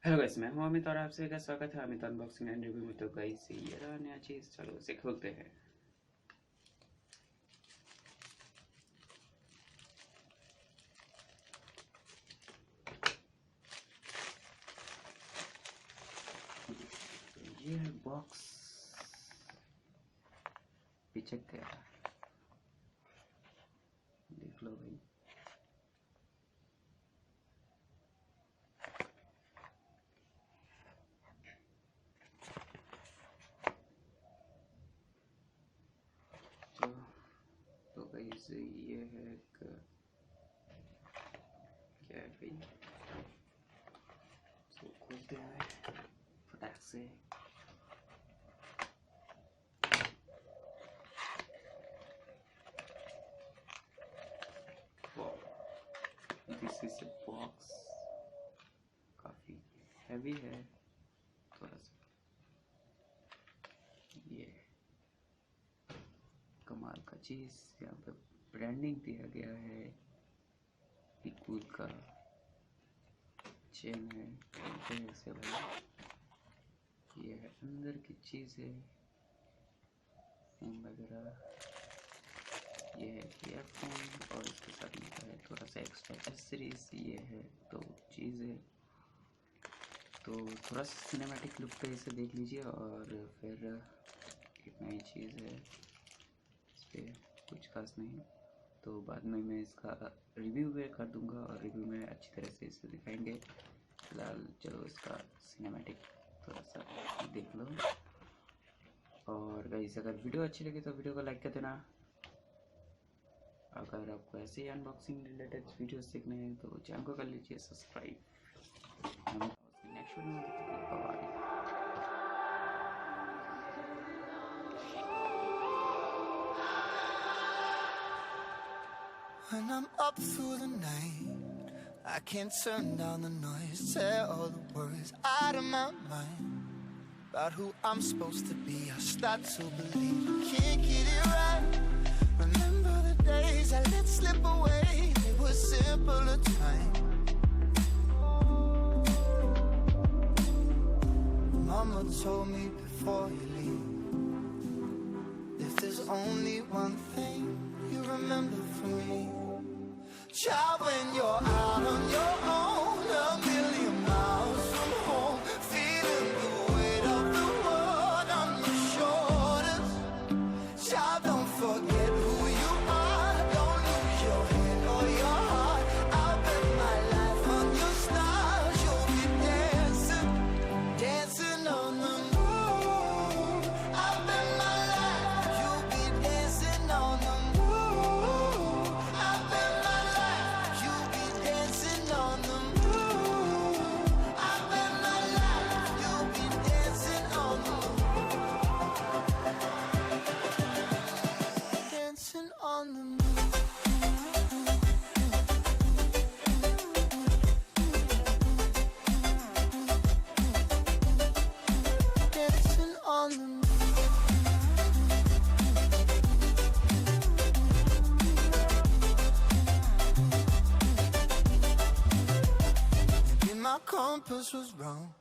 Hello guys, मैं हूं अमित और आपसे का स्वागत है अमित अनबॉक्सिंग एंड रिव्यू में। तो गाइस ये रहा नया चीज़, चलो इसे खोलते हैं। तो ये है बॉक्स, पीछे क्या देख लो भाई। तो गाइस ये है एक क्या है भाई, तो खोलते हैं फटाक से। दिस इज ए बॉक्स, काफी हैवी है थोड़ा सा। ये कमाल का चीज, यहाँ पे ब्रांडिंग दिया गया है, wecool का चेन है ऐसे भाई। ये है अंदर की चीज है वगैरह। ये है एयरफोन और इसके साथ मिलता है थोड़ा सा एक्स्ट्रा एक्सेसरीज। ये है तो चीज़ है, तो थोड़ा सा सिनेमैटिक लुक पे इसे देख लीजिए। और फिर इतना ही चीज़ है, इस पर कुछ खास नहीं। तो बाद में मैं इसका रिव्यू भी कर दूंगा और रिव्यू में अच्छी तरह से इसे दिखाएंगे। फिलहाल चलो इसका सिनेमैटिक थोड़ा सा देख लो। और गाइस अगर वीडियो अच्छी लगे तो वीडियो को लाइक कर देना। अगर आपको ऐसे ही अनबॉक्सिंग रिलेटेड वीडियोस देखने हैं तो चैनल को कर लीजिए सब्सक्राइब। नेक्स्ट वीडियो में bye. When I'm up through the night, I can't turn down the noise. Tear all the worries out of my mind about who I'm supposed to be. I start to believe I can't get it right. Remember the days I let slip away, they were simpler times. Mama told me before you leave, if there's only one thing you remember from me, child, when you're out on your own, a million miles from home, feeling the weight of the world on your shoulders, child, don't forget who you are, don't lose your head or your heart. I'll bet my life on your stars, you'll be dancing, dancing on the moon. I'll bet my life, you'll be dancing on the moon. I'll bet my life, you'll be dancing on the moon. I'll bet my life, you'll be dancing on the moon. Dancing on the moon. Dancing on the moon. Maybe my compass was wrong.